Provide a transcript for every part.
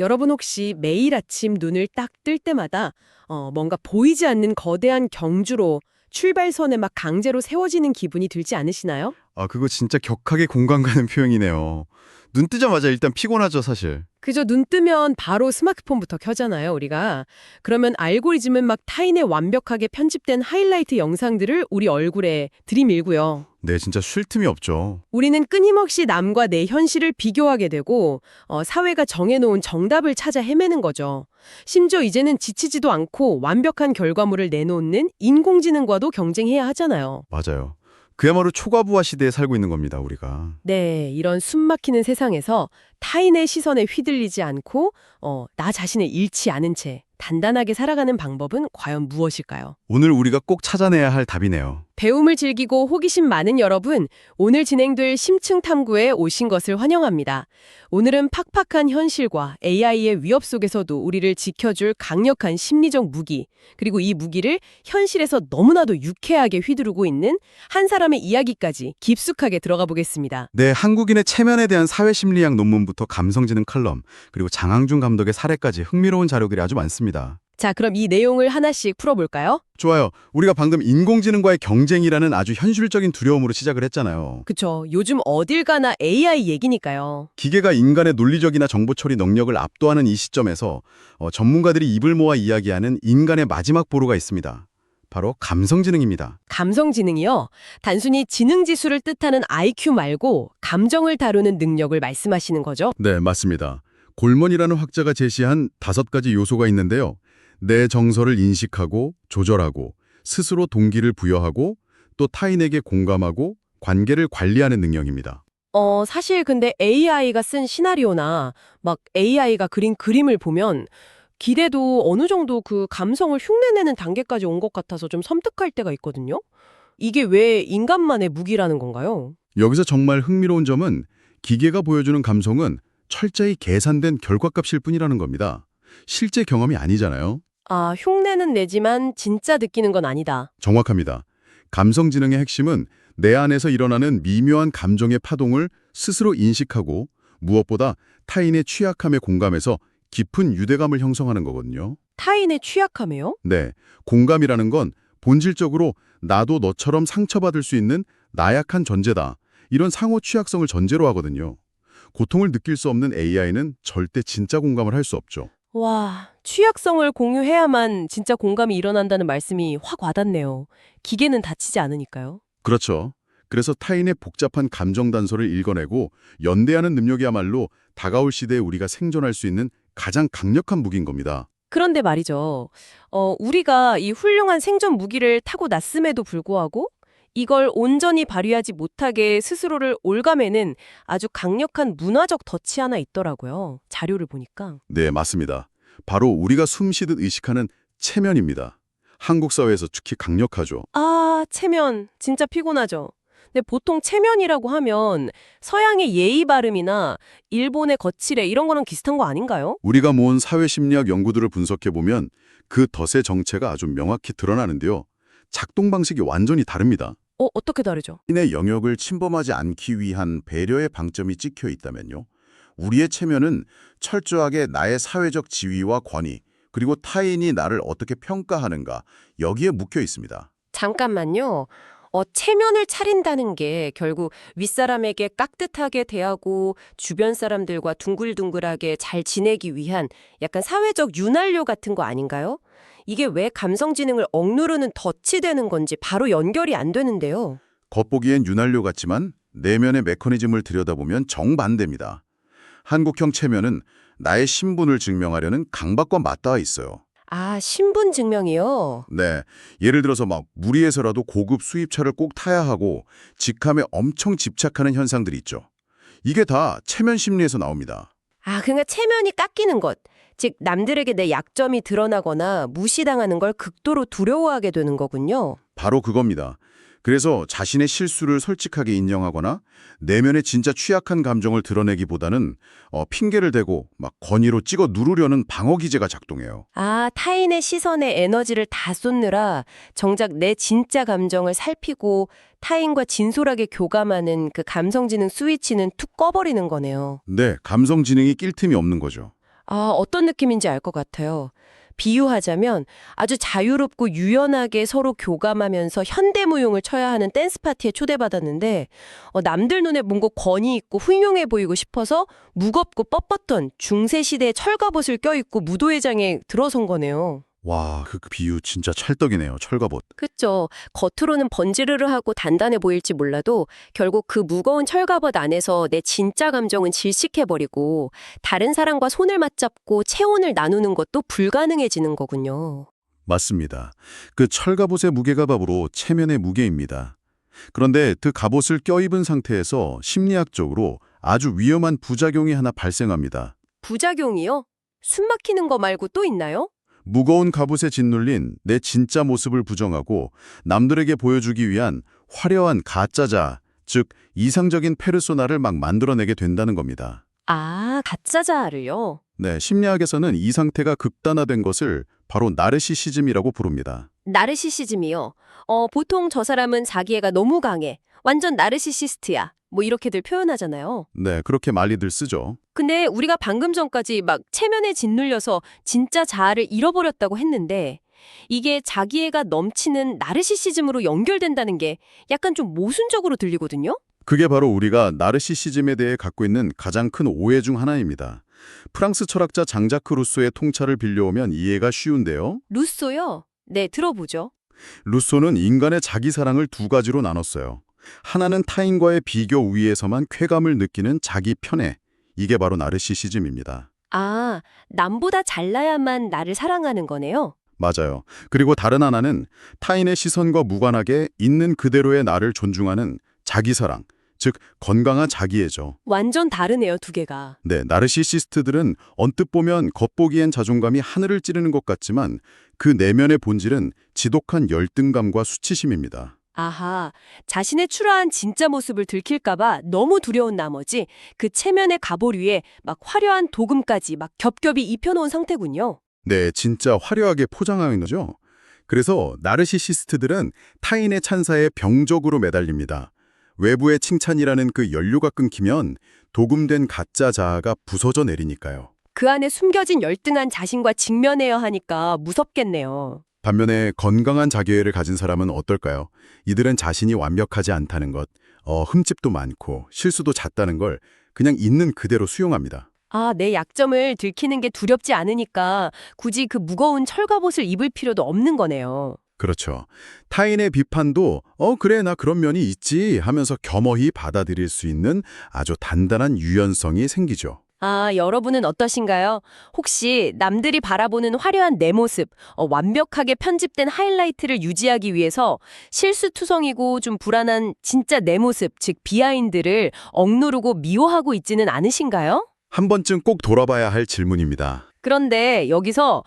여러분 혹시 매일 아침 눈을 딱 뜰 때마다 뭔가 보이지 않는 거대한 경주로 출발선에 막 강제로 세워지는 기분이 들지 않으시나요? 아, 그거 진짜 격하게 공감 가는 표현이네요. 눈 뜨자마자 일단 피곤하죠, 사실. 그저 눈 뜨면 바로 스마트폰부터 켜잖아요, 우리가. 그러면 알고리즘은 막 타인의 완벽하게 편집된 하이라이트 영상들을 우리 얼굴에 들이밀고요. 네, 진짜 쉴 틈이 없죠. 우리는 끊임없이 남과 내 현실을 비교하게 되고 사회가 정해놓은 정답을 찾아 헤매는 거죠. 심지어 이제는 지치지도 않고 완벽한 결과물을 내놓는 인공지능과도 경쟁해야 하잖아요. 맞아요. 그야말로 초과부화 시대에 살고 있는 겁니다, 우리가. 네, 이런 숨막히는 세상에서 타인의 시선에 휘둘리지 않고 나 자신을 잃지 않은 채 단단하게 살아가는 방법은 과연 무엇일까요? 오늘 우리가 꼭 찾아내야 할 답이네요. 배움을 즐기고 호기심 많은 여러분, 오늘 진행될 심층 탐구에 오신 것을 환영합니다. 오늘은 팍팍한 현실과 AI의 위협 속에서도 우리를 지켜줄 강력한 심리적 무기, 그리고 이 무기를 현실에서 너무나도 유쾌하게 휘두르고 있는 한 사람의 이야기까지 깊숙하게 들어가 보겠습니다. 네, 한국인의 체면에 대한 사회심리학 논문부터 감성지능 칼럼, 그리고 장항준 감독의 사례까지 흥미로운 자료들이 아주 많습니다. 자, 그럼 이 내용을 하나씩 풀어볼까요? 좋아요. 우리가 방금 인공지능과의 경쟁이라는 아주 현실적인 두려움으로 시작을 했잖아요. 그쵸. 요즘 어딜 가나 AI 얘기니까요. 기계가 인간의 논리적이나 정보 처리 능력을 압도하는 이 시점에서 전문가들이 입을 모아 이야기하는 인간의 마지막 보루가 있습니다. 바로 감성지능입니다. 감성지능이요. 단순히 지능지수를 뜻하는 IQ 말고 감정을 다루는 능력을 말씀하시는 거죠? 네, 맞습니다. 골먼이라는 학자가 제시한 5가지 요소가 있는데요. 내 정서를 인식하고 조절하고 스스로 동기를 부여하고 또 타인에게 공감하고 관계를 관리하는 능력입니다. 사실 근데 AI가 쓴 시나리오나 막 AI가 그린 그림을 보면 기대도 어느 정도 그 감성을 흉내내는 단계까지 온 것 같아서 좀 섬뜩할 때가 있거든요. 이게 왜 인간만의 무기라는 건가요? 여기서 정말 흥미로운 점은 기계가 보여주는 감성은 철저히 계산된 결과값일 뿐이라는 겁니다. 실제 경험이 아니잖아요. 아, 흉내는 내지만 진짜 느끼는 건 아니다. 정확합니다. 감성지능의 핵심은 내 안에서 일어나는 미묘한 감정의 파동을 스스로 인식하고 무엇보다 타인의 취약함에 공감해서 깊은 유대감을 형성하는 거거든요. 타인의 취약함에요? 네, 공감이라는 건 본질적으로 나도 너처럼 상처받을 수 있는 나약한 존재다. 이런 상호 취약성을 전제로 하거든요. 고통을 느낄 수 없는 AI는 절대 진짜 공감을 할 수 없죠. 와, 취약성을 공유해야만 진짜 공감이 일어난다는 말씀이 확 와닿네요. 기계는 다치지 않으니까요. 그렇죠. 그래서 타인의 복잡한 감정 단서를 읽어내고 연대하는 능력이야말로 다가올 시대에 우리가 생존할 수 있는 가장 강력한 무기인 겁니다. 그런데 말이죠. 우리가 이 훌륭한 생존 무기를 타고 났음에도 불구하고 이걸 온전히 발휘하지 못하게 스스로를 옭아매는 아주 강력한 문화적 덫이 하나 있더라고요. 자료를 보니까. 네, 맞습니다. 바로 우리가 숨쉬듯 의식하는 체면입니다. 한국 사회에서 특히 강력하죠. 아, 체면. 진짜 피곤하죠. 근데 보통 체면이라고 하면 서양의 예의 바름이나 일본의 거칠애 이런 거랑 비슷한 거 아닌가요? 우리가 모은 사회심리학 연구들을 분석해보면 그 덫의 정체가 아주 명확히 드러나는데요. 작동 방식이 완전히 다릅니다. 어떻게 다르죠? 타인의 영역을 침범하지 않기 위한 배려의 방점이 찍혀 있다면요. 우리의 체면은 철저하게 나의 사회적 지위와 권위, 그리고 타인이 나를 어떻게 평가하는가, 여기에 묵혀 있습니다. 잠깐만요. 체면을 차린다는 게 결국 윗사람에게 깍듯하게 대하고 주변 사람들과 둥글둥글하게 잘 지내기 위한 약간 사회적 윤활유 같은 거 아닌가요? 이게 왜 감성지능을 억누르는 덫이 되는 건지 바로 연결이 안 되는데요. 겉보기엔 윤활유 같지만 내면의 메커니즘을 들여다보면 정반대입니다. 한국형 체면은 나의 신분을 증명하려는 강박과 맞닿아 있어요. 아, 신분 증명이요? 네, 예를 들어서 막 무리해서라도 고급 수입차를 꼭 타야 하고 직함에 엄청 집착하는 현상들이 있죠. 이게 다 체면 심리에서 나옵니다. 아, 그러니까 체면이 깎이는 것. 즉, 남들에게 내 약점이 드러나거나 무시당하는 걸 극도로 두려워하게 되는 거군요. 바로 그겁니다. 그래서 자신의 실수를 솔직하게 인정하거나 내면의 진짜 취약한 감정을 드러내기보다는 핑계를 대고 막 권위로 찍어 누르려는 방어 기제가 작동해요. 아, 타인의 시선에 에너지를 다 쏟느라 정작 내 진짜 감정을 살피고 타인과 진솔하게 교감하는 그 감성지능 스위치는 툭 꺼버리는 거네요. 네, 감성 지능이 낄 틈이 없는 거죠. 어떤 느낌인지 알 것 같아요. 비유하자면 아주 자유롭고 유연하게 서로 교감하면서 현대무용을 쳐야 하는 댄스 파티에 초대받았는데 남들 눈에 뭔가 권위 있고 훌륭해 보이고 싶어서 무겁고 뻣뻣한 중세시대의 철갑옷을 껴입고 무도회장에 들어선 거네요. 와, 그 비유 진짜 찰떡이네요. 철갑옷. 그쵸. 겉으로는 번지르르하고 단단해 보일지 몰라도 결국 그 무거운 철갑옷 안에서 내 진짜 감정은 질식해버리고 다른 사람과 손을 맞잡고 체온을 나누는 것도 불가능해지는 거군요. 맞습니다. 그 철갑옷의 무게가 바로 체면의 무게입니다. 그런데 그 갑옷을 껴입은 상태에서 심리학적으로 아주 위험한 부작용이 하나 발생합니다. 부작용이요? 숨 막히는 거 말고 또 있나요? 무거운 갑옷에 짓눌린 내 진짜 모습을 부정하고 남들에게 보여주기 위한 화려한 가짜자, 즉 이상적인 페르소나를 막 만들어내게 된다는 겁니다. 가짜자아를요? 네, 심리학에서는 이 상태가 극단화된 것을 바로 나르시시즘이라고 부릅니다. 나르시시즘이요. 보통 저 사람은 자기애가 너무 강해. 완전 나르시시스트야. 뭐 이렇게들 표현하잖아요. 네, 그렇게 많이들 쓰죠. 근데 우리가 방금 전까지 막 체면에 짓눌려서 진짜 자아를 잃어버렸다고 했는데 이게 자기애가 넘치는 나르시시즘으로 연결된다는 게 약간 좀 모순적으로 들리거든요? 그게 바로 우리가 나르시시즘에 대해 갖고 있는 가장 큰 오해 중 하나입니다. 프랑스 철학자 장자크 루소의 통찰을 빌려오면 이해가 쉬운데요. 루소요? 네, 들어보죠. 루소는 인간의 자기 사랑을 두 가지로 나눴어요. 하나는 타인과의 비교 우위에서만 쾌감을 느끼는 자기 편애. 이게 바로 나르시시즘입니다. 남보다 잘나야만 나를 사랑하는 거네요. 맞아요. 그리고 다른 하나는 타인의 시선과 무관하게 있는 그대로의 나를 존중하는 자기사랑, 즉 건강한 자기애죠. 완전 다르네요, 두 개가. 네, 나르시시스트들은 언뜻 보면 겉보기엔 자존감이 하늘을 찌르는 것 같지만 그 내면의 본질은 지독한 열등감과 수치심입니다. 아하, 자신의 추라한 진짜 모습을 들킬까봐 너무 두려운 나머지 그 체면의 갑옷 위에 막 화려한 도금까지 막 겹겹이 입혀놓은 상태군요. 네, 진짜 화려하게 포장하는 거죠. 그래서 나르시시스트들은 타인의 찬사에 병적으로 매달립니다. 외부의 칭찬이라는 그 연료가 끊기면 도금된 가짜 자아가 부서져 내리니까요. 그 안에 숨겨진 열등한 자신과 직면해야 하니까 무섭겠네요. 반면에 건강한 자기애를 가진 사람은 어떨까요? 이들은 자신이 완벽하지 않다는 것, 흠집도 많고 실수도 잦다는 걸 그냥 있는 그대로 수용합니다. 내 약점을 들키는 게 두렵지 않으니까 굳이 그 무거운 철갑옷을 입을 필요도 없는 거네요. 그렇죠. 타인의 비판도 그래 나 그런 면이 있지 하면서 겸허히 받아들일 수 있는 아주 단단한 유연성이 생기죠. 여러분은 어떠신가요? 혹시 남들이 바라보는 화려한 내 모습, 완벽하게 편집된 하이라이트를 유지하기 위해서 실수투성이고 좀 불안한 진짜 내 모습, 즉 비하인드를 억누르고 미워하고 있지는 않으신가요? 한 번쯤 꼭 돌아봐야 할 질문입니다. 그런데 여기서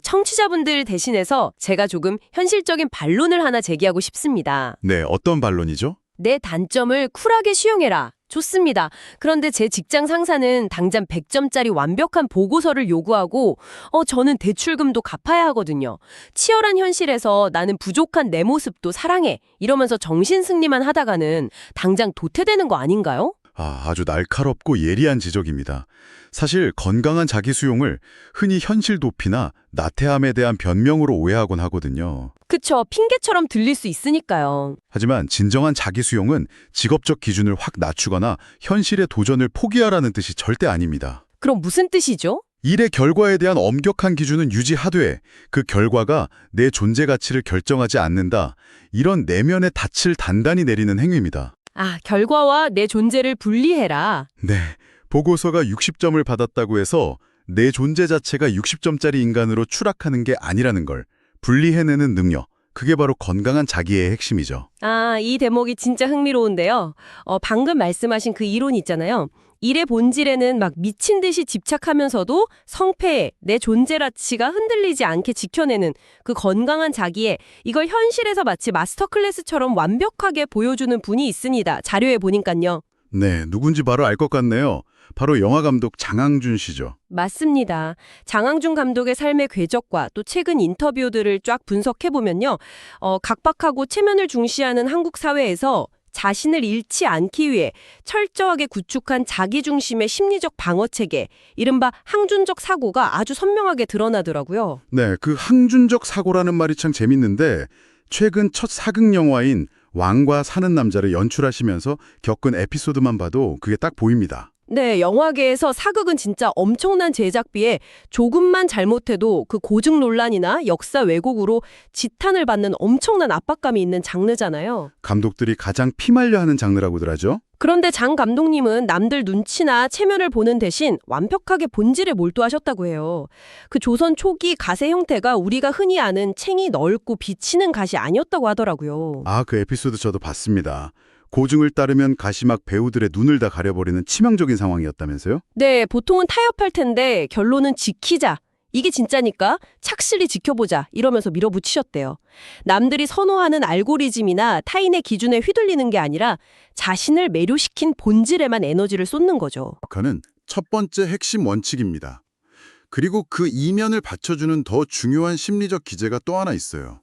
청취자분들 대신해서 제가 조금 현실적인 반론을 하나 제기하고 싶습니다. 네, 어떤 반론이죠? 내 단점을 쿨하게 수용해라. 좋습니다. 그런데 제 직장 상사는 당장 100점짜리 완벽한 보고서를 요구하고 저는 대출금도 갚아야 하거든요. 치열한 현실에서 나는 부족한 내 모습도 사랑해. 이러면서 정신승리만 하다가는 당장 도태되는 거 아닌가요? 아주 날카롭고 예리한 지적입니다. 사실 건강한 자기 수용을 흔히 현실 도피나 나태함에 대한 변명으로 오해하곤 하거든요. 그쵸. 핑계처럼 들릴 수 있으니까요. 하지만 진정한 자기 수용은 직업적 기준을 확 낮추거나 현실의 도전을 포기하라는 뜻이 절대 아닙니다. 그럼 무슨 뜻이죠? 일의 결과에 대한 엄격한 기준은 유지하되 그 결과가 내 존재 가치를 결정하지 않는다. 이런 내면의 닻을 단단히 내리는 행위입니다. 결과와 내 존재를 분리해라. 네, 보고서가 60점을 받았다고 해서 내 존재 자체가 60점짜리 인간으로 추락하는 게 아니라는 걸 분리해내는 능력, 그게 바로 건강한 자기의 핵심이죠. 이 대목이 진짜 흥미로운데요. 방금 말씀하신 그 이론 있잖아요. 일의 본질에는 막 미친 듯이 집착하면서도 성패에 내 존재 가치가 흔들리지 않게 지켜내는 그 건강한 자기애, 이걸 현실에서 마치 마스터 클래스처럼 완벽하게 보여주는 분이 있습니다. 자료에 보니까요. 네, 누군지 바로 알 것 같네요. 바로 영화감독 장항준 씨죠. 맞습니다. 장항준 감독의 삶의 궤적과 또 최근 인터뷰들을 쫙 분석해보면요. 각박하고 체면을 중시하는 한국 사회에서 자신을 잃지 않기 위해 철저하게 구축한 자기중심의 심리적 방어체계, 이른바 항준적 사고가 아주 선명하게 드러나더라고요. 네, 그 항준적 사고라는 말이 참 재밌는데 최근 첫 사극 영화인 왕과 사는 남자를 연출하시면서 겪은 에피소드만 봐도 그게 딱 보입니다. 네, 영화계에서 사극은 진짜 엄청난 제작비에 조금만 잘못해도 그 고증 논란이나 역사 왜곡으로 지탄을 받는 엄청난 압박감이 있는 장르잖아요. 감독들이 가장 피말려 하는 장르라고들 하죠. 그런데 장 감독님은 남들 눈치나 체면을 보는 대신 완벽하게 본질에 몰두하셨다고 해요. 그 조선 초기 가세 형태가 우리가 흔히 아는 챙이 넓고 비치는 갓이 아니었다고 하더라고요. 아, 그 에피소드 저도 봤습니다. 고증을 따르면 가시막 배우들의 눈을 다 가려버리는 치명적인 상황이었다면서요? 네, 보통은 타협할 텐데 결론은 지키자. 이게 진짜니까 착실히 지켜보자 이러면서 밀어붙이셨대요. 남들이 선호하는 알고리즘이나 타인의 기준에 휘둘리는 게 아니라 자신을 매료시킨 본질에만 에너지를 쏟는 거죠. 그는 첫 번째 핵심 원칙입니다. 그리고 그 이면을 받쳐주는 더 중요한 심리적 기제가 또 하나 있어요.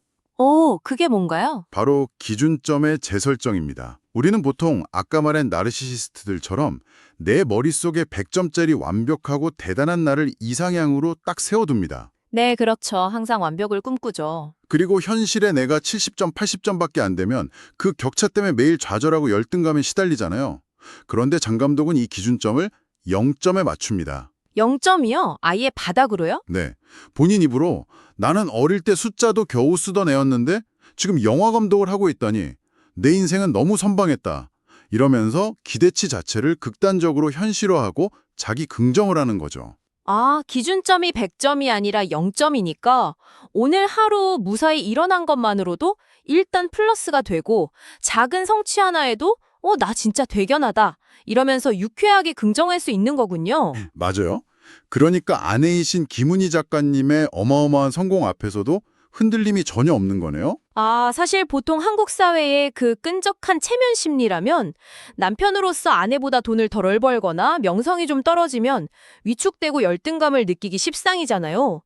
그게 뭔가요? 바로 기준점의 재설정입니다. 우리는 보통 아까 말한 나르시시스트들처럼 내 머릿속에 100점짜리 완벽하고 대단한 나를 이상향으로 딱 세워둡니다. 네, 그렇죠. 항상 완벽을 꿈꾸죠. 그리고 현실에 내가 70점, 80점밖에 안 되면 그 격차 때문에 매일 좌절하고 열등감에 시달리잖아요. 그런데 장 감독은 이 기준점을 0점에 맞춥니다. 0점이요? 아예 바닥으로요? 네. 본인 입으로 나는 어릴 때 숫자도 겨우 쓰던 애였는데 지금 영화 감독을 하고 있다니 내 인생은 너무 선방했다. 이러면서 기대치 자체를 극단적으로 현실화하고 자기 긍정을 하는 거죠. 아, 기준점이 100점이 아니라 0점이니까 오늘 하루 무사히 일어난 것만으로도 일단 플러스가 되고 작은 성취 하나에도 나 진짜 대견하다. 이러면서 유쾌하게 긍정할 수 있는 거군요. 맞아요. 그러니까 아내이신 김은희 작가님의 어마어마한 성공 앞에서도 흔들림이 전혀 없는 거네요. 아, 사실 보통 한국 사회의 그 끈적한 체면 심리라면 남편으로서 아내보다 돈을 덜 벌거나 명성이 좀 떨어지면 위축되고 열등감을 느끼기 십상이잖아요.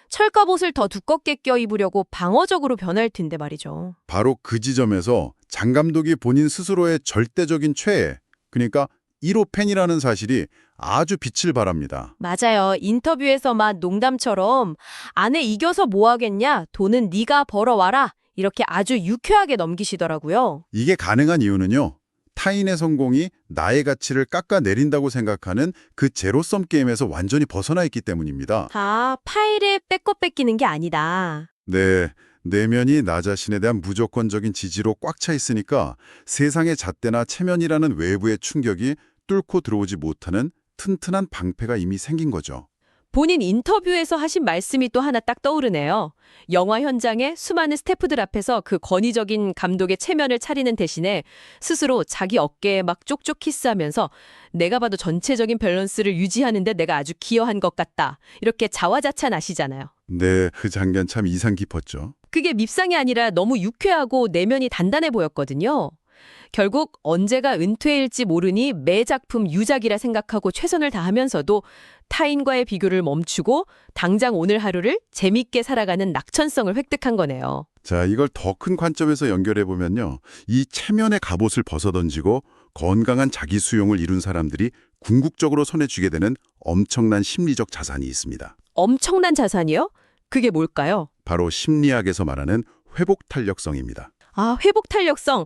철갑옷을 더 두껍게 껴입으려고 방어적으로 변할 텐데 말이죠. 바로 그 지점에서 장 감독이 본인 스스로의 절대적인 최애, 그러니까 1호 팬이라는 사실이 아주 빛을 발합니다. 맞아요. 인터뷰에서만 농담처럼 아내 이겨서 뭐 하겠냐? 돈은 네가 벌어와라. 이렇게 아주 유쾌하게 넘기시더라고요. 이게 가능한 이유는요. 타인의 성공이 나의 가치를 깎아내린다고 생각하는 그 제로섬 게임에서 완전히 벗어나 있기 때문입니다. 다 파일에 빼고 뺏기는 게 아니다. 네, 내면이 나 자신에 대한 무조건적인 지지로 꽉 차 있으니까 세상의 잣대나 체면이라는 외부의 충격이 뚫고 들어오지 못하는 튼튼한 방패가 이미 생긴 거죠. 본인 인터뷰에서 하신 말씀이 또 하나 딱 떠오르네요. 영화 현장에 수많은 스태프들 앞에서 그 권위적인 감독의 체면을 차리는 대신에 스스로 자기 어깨에 막 쪽쪽 키스하면서 내가 봐도 전체적인 밸런스를 유지하는데 내가 아주 기여한 것 같다. 이렇게 자화자찬하시잖아요. 네, 그 장면 참 인상 깊었죠. 그게 밉상이 아니라 너무 유쾌하고 내면이 단단해 보였거든요. 결국 언제가 은퇴일지 모르니 매 작품 유작이라 생각하고 최선을 다하면서도 타인과의 비교를 멈추고 당장 오늘 하루를 재밌게 살아가는 낙천성을 획득한 거네요. 자, 이걸 더 큰 관점에서 연결해보면요. 이 체면의 갑옷을 벗어던지고 건강한 자기 수용을 이룬 사람들이 궁극적으로 손에 쥐게 되는 엄청난 심리적 자산이 있습니다. 엄청난 자산이요? 그게 뭘까요? 바로 심리학에서 말하는 회복 탄력성입니다. 아, 회복 탄력성.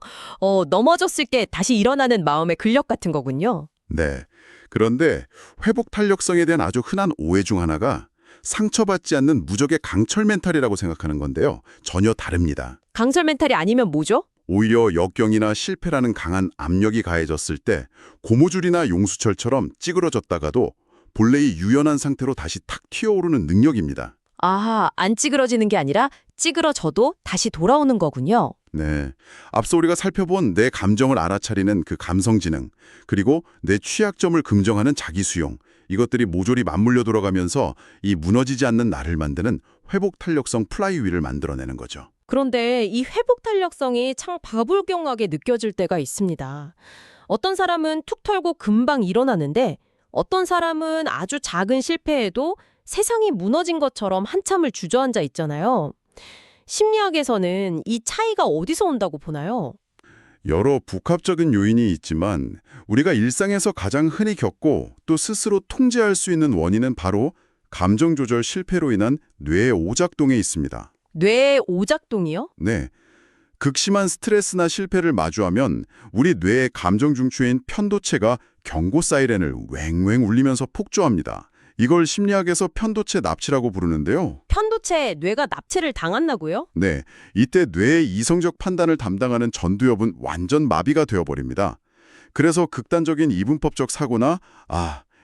넘어졌을 때 다시 일어나는 마음의 근력 같은 거군요. 네. 그런데 회복 탄력성에 대한 아주 흔한 오해 중 하나가 상처받지 않는 무적의 강철 멘탈이라고 생각하는 건데요. 전혀 다릅니다. 강철 멘탈이 아니면 뭐죠? 오히려 역경이나 실패라는 강한 압력이 가해졌을 때 고무줄이나 용수철처럼 찌그러졌다가도 본래의 유연한 상태로 다시 탁 튀어오르는 능력입니다. 아하, 안 찌그러지는 게 아니라 찌그러져도 다시 돌아오는 거군요. 네. 앞서 우리가 살펴본 내 감정을 알아차리는 그 감성지능, 그리고 내 취약점을 긍정하는 자기수용, 이것들이 모조리 맞물려 돌아가면서 이 무너지지 않는 나를 만드는 회복 탄력성 플라이휠을 만들어내는 거죠. 그런데 이 회복 탄력성이 참 바불경하게 느껴질 때가 있습니다. 어떤 사람은 툭 털고 금방 일어나는데 어떤 사람은 아주 작은 실패에도 세상이 무너진 것처럼 한참을 주저앉아 있잖아요. 심리학에서는 이 차이가 어디서 온다고 보나요? 여러 복합적인 요인이 있지만 우리가 일상에서 가장 흔히 겪고 또 스스로 통제할 수 있는 원인은 바로 감정 조절 실패로 인한 뇌의 오작동에 있습니다. 뇌의 오작동이요? 네. 극심한 스트레스나 실패를 마주하면 우리 뇌의 감정 중추인 편도체가 경고 사이렌을 왱왱 울리면서 폭주합니다. 이걸 심리학에서 편도체 납치라고 부르는데요. 편도체에 뇌가 납치를 당한다고요? 네, 이때 뇌의 이성적 판단을 담당하는 전두엽은 완전 마비가 되어버립니다. 그래서 극단적인 이분법적 사고나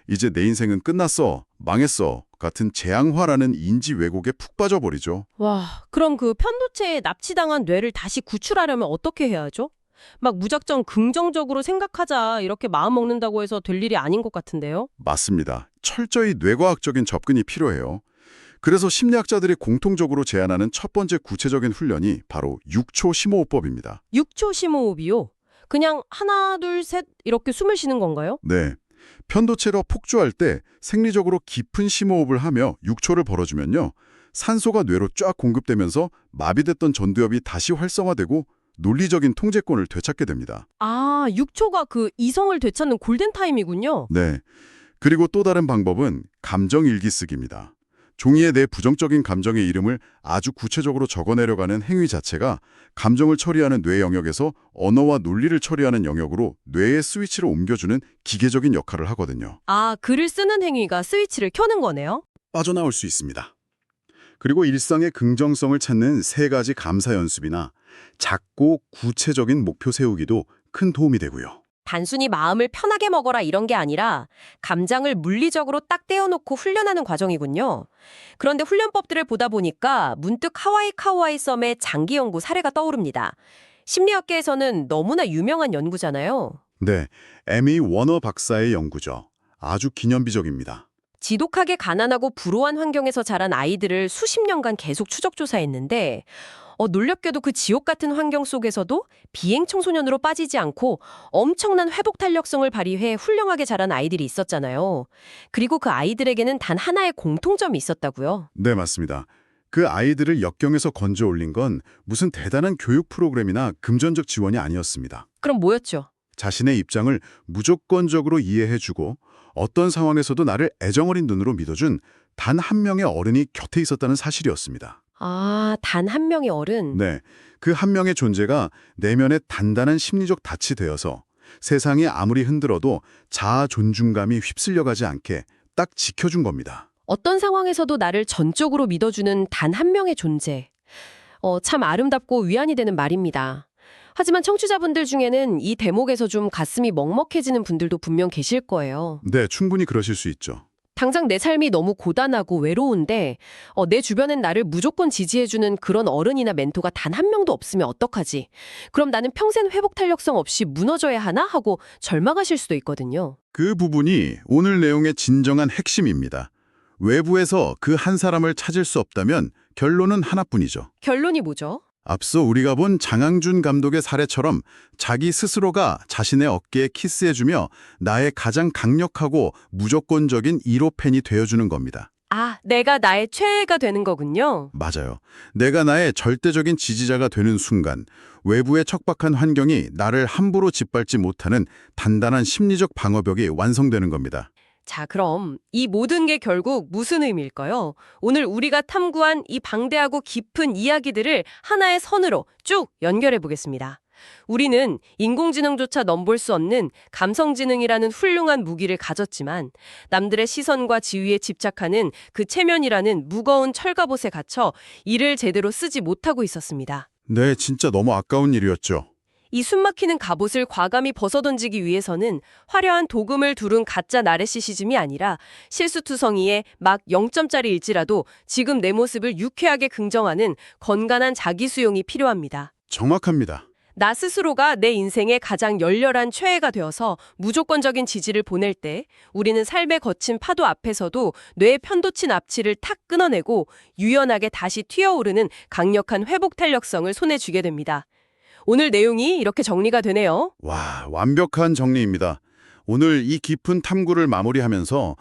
이제 내 인생은 끝났어, 망했어 같은 재앙화라는 인지 왜곡에 푹 빠져버리죠. 와, 그럼 그 편도체에 납치당한 뇌를 다시 구출하려면 어떻게 해야 하죠? 막 무작정 긍정적으로 생각하자 이렇게 마음 먹는다고 해서 될 일이 아닌 것 같은데요? 맞습니다. 철저히 뇌과학적인 접근이 필요해요. 그래서 심리학자들이 공통적으로 제안하는 첫 번째 구체적인 훈련이 바로 6초 심호흡법입니다. 6초 심호흡이요? 그냥 하나, 둘, 셋 이렇게 숨을 쉬는 건가요? 네. 편도체로 폭주할 때 생리적으로 깊은 심호흡을 하며 6초를 벌어주면요. 산소가 뇌로 쫙 공급되면서 마비됐던 전두엽이 다시 활성화되고 논리적인 통제권을 되찾게 됩니다. 6초가 그 이성을 되찾는 골든타임이군요. 네. 그리고 또 다른 방법은 감정 일기 쓰기입니다. 종이에 내 부정적인 감정의 이름을 아주 구체적으로 적어내려가는 행위 자체가 감정을 처리하는 뇌 영역에서 언어와 논리를 처리하는 영역으로 뇌의 스위치를 옮겨주는 기계적인 역할을 하거든요. 글을 쓰는 행위가 스위치를 켜는 거네요? 빠져나올 수 있습니다. 그리고 일상의 긍정성을 찾는 3가지 감사 연습이나 작고 구체적인 목표 세우기도 큰 도움이 되고요. 단순히 마음을 편하게 먹어라 이런 게 아니라 감정을 물리적으로 딱 떼어놓고 훈련하는 과정이군요. 그런데 훈련법들을 보다 보니까 문득 하와이 카우아이 섬의 장기 연구 사례가 떠오릅니다. 심리학계에서는 너무나 유명한 연구잖아요. 네, 에미 워너 박사의 연구죠. 아주 기념비적입니다. 지독하게 가난하고 불우한 환경에서 자란 아이들을 수십 년간 계속 추적 조사했는데 놀랍게도 그 지옥 같은 환경 속에서도 비행 청소년으로 빠지지 않고 엄청난 회복 탄력성을 발휘해 훌륭하게 자란 아이들이 있었잖아요. 그리고 그 아이들에게는 단 하나의 공통점이 있었다고요. 네, 맞습니다. 그 아이들을 역경에서 건져 올린 건 무슨 대단한 교육 프로그램이나 금전적 지원이 아니었습니다. 그럼 뭐였죠? 자신의 입장을 무조건적으로 이해해주고 어떤 상황에서도 나를 애정어린 눈으로 믿어준 단 한 명의 어른이 곁에 있었다는 사실이었습니다. 단 한 명의 어른. 네, 그 한 명의 존재가 내면의 단단한 심리적 닻이 되어서 세상이 아무리 흔들어도 자아 존중감이 휩쓸려가지 않게 딱 지켜준 겁니다. 어떤 상황에서도 나를 전적으로 믿어주는 단 한 명의 존재. 참 아름답고 위안이 되는 말입니다. 하지만 청취자분들 중에는 이 대목에서 좀 가슴이 먹먹해지는 분들도 분명 계실 거예요. 네, 충분히 그러실 수 있죠. 당장 내 삶이 너무 고단하고 외로운데 내 주변엔 나를 무조건 지지해주는 그런 어른이나 멘토가 단 한 명도 없으면 어떡하지? 그럼 나는 평생 회복 탄력성 없이 무너져야 하나? 하고 절망하실 수도 있거든요. 그 부분이 오늘 내용의 진정한 핵심입니다. 외부에서 그 한 사람을 찾을 수 없다면 결론은 하나뿐이죠. 결론이 뭐죠? 앞서 우리가 본 장항준 감독의 사례처럼 자기 스스로가 자신의 어깨에 키스해주며 나의 가장 강력하고 무조건적인 1호 팬이 되어주는 겁니다. 내가 나의 최애가 되는 거군요. 맞아요. 내가 나의 절대적인 지지자가 되는 순간 외부의 척박한 환경이 나를 함부로 짓밟지 못하는 단단한 심리적 방어벽이 완성되는 겁니다. 자, 그럼 이 모든 게 결국 무슨 의미일까요? 오늘 우리가 탐구한 이 방대하고 깊은 이야기들을 하나의 선으로 쭉 연결해 보겠습니다. 우리는 인공지능조차 넘볼 수 없는 감성지능이라는 훌륭한 무기를 가졌지만 남들의 시선과 지위에 집착하는 그 체면이라는 무거운 철갑옷에 갇혀 이를 제대로 쓰지 못하고 있었습니다. 네, 진짜 너무 아까운 일이었죠. 이 숨막히는 갑옷을 과감히 벗어던지기 위해서는 화려한 도금을 두른 가짜 나르시시즘이 아니라 실수투성이의 막 0점짜리일지라도 지금 내 모습을 유쾌하게 긍정하는 건강한 자기수용이 필요합니다. 정확합니다. 나 스스로가 내 인생의 가장 열렬한 최애가 되어서 무조건적인 지지를 보낼 때 우리는 삶의 거친 파도 앞에서도 뇌의 편도치 납치를 탁 끊어내고 유연하게 다시 튀어오르는 강력한 회복 탄력성을 손에 쥐게 됩니다. 오늘 내용이 이렇게 정리가 되네요. 와, 완벽한 정리입니다. 오늘 이 깊은 탐구를 마무리하면서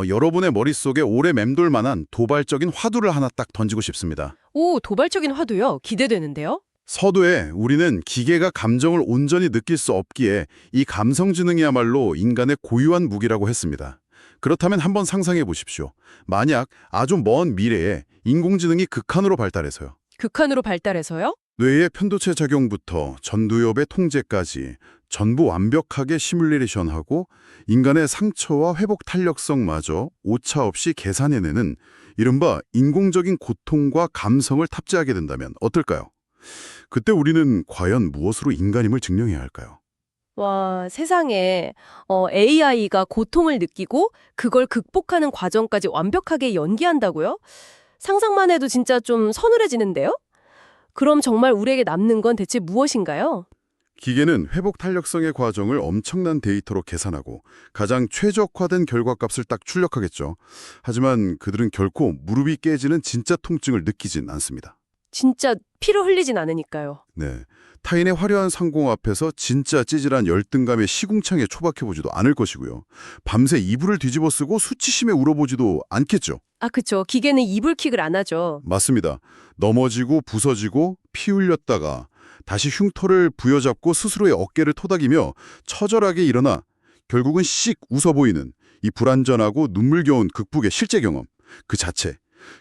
여러분의 머릿속에 오래 맴돌 만한 도발적인 화두를 하나 딱 던지고 싶습니다. 오, 도발적인 화두요? 기대되는데요? 서두에 우리는 기계가 감정을 온전히 느낄 수 없기에 이 감성지능이야말로 인간의 고유한 무기라고 했습니다. 그렇다면 한번 상상해 보십시오. 만약 아주 먼 미래에 인공지능이 극한으로 발달해서요. 극한으로 발달해서요? 뇌의 편도체 작용부터 전두엽의 통제까지 전부 완벽하게 시뮬레이션하고 인간의 상처와 회복 탄력성마저 오차없이 계산해내는 이른바 인공적인 고통과 감성을 탑재하게 된다면 어떨까요? 그때 우리는 과연 무엇으로 인간임을 증명해야 할까요? 와, 세상에 AI가 고통을 느끼고 그걸 극복하는 과정까지 완벽하게 연기한다고요? 상상만 해도 진짜 좀 서늘해지는데요? 그럼 정말 우리에게 남는 건 대체 무엇인가요? 기계는 회복 탄력성의 과정을 엄청난 데이터로 계산하고 가장 최적화된 결과값을 딱 출력하겠죠. 하지만 그들은 결코 무릎이 깨지는 진짜 통증을 느끼진 않습니다. 진짜 피를 흘리진 않으니까요. 네, 타인의 화려한 성공 앞에서 진짜 찌질한 열등감의 시궁창에 초박해보지도 않을 것이고요. 밤새 이불을 뒤집어 쓰고 수치심에 울어보지도 않겠죠. 아, 그쵸. 기계는 이불킥을 안 하죠. 맞습니다. 넘어지고 부서지고 피 흘렸다가 다시 흉터를 부여잡고 스스로의 어깨를 토닥이며 처절하게 일어나 결국은 씩 웃어 보이는 이 불완전하고 눈물겨운 극복의 실제 경험 그 자체,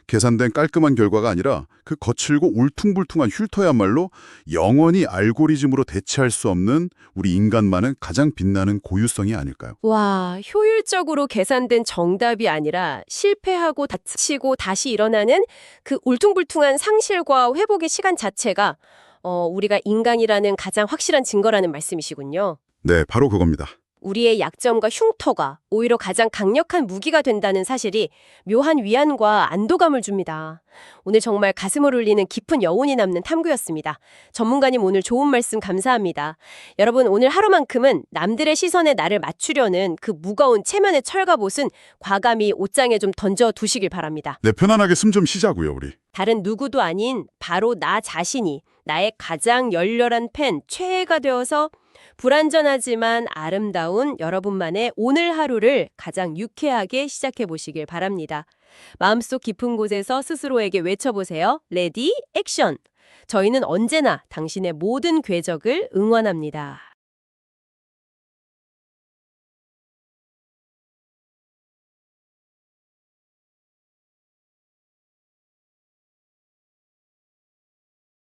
계산된 깔끔한 결과가 아니라 그 거칠고 울퉁불퉁한 흉터야말로 영원히 알고리즘으로 대체할 수 없는 우리 인간만의 가장 빛나는 고유성이 아닐까요? 와, 효율적으로 계산된 정답이 아니라 실패하고 다치고 다시 일어나는 그 울퉁불퉁한 상실과 회복의 시간 자체가 우리가 인간이라는 가장 확실한 증거라는 말씀이시군요. 네, 바로 그겁니다. 우리의 약점과 흉터가 오히려 가장 강력한 무기가 된다는 사실이 묘한 위안과 안도감을 줍니다. 오늘 정말 가슴을 울리는 깊은 여운이 남는 탐구였습니다. 전문가님 오늘 좋은 말씀 감사합니다. 여러분 오늘 하루만큼은 남들의 시선에 나를 맞추려는 그 무거운 체면의 철갑옷은 과감히 옷장에 좀 던져두시길 바랍니다. 네, 편안하게 숨 좀 쉬자고요, 우리. 다른 누구도 아닌 바로 나 자신이 나의 가장 열렬한 팬, 최애가 되어서 불완전하지만 아름다운 여러분만의 오늘 하루를 가장 유쾌하게 시작해 보시길 바랍니다. 마음속 깊은 곳에서 스스로에게 외쳐보세요. 레디, 액션! 저희는 언제나 당신의 모든 궤적을 응원합니다.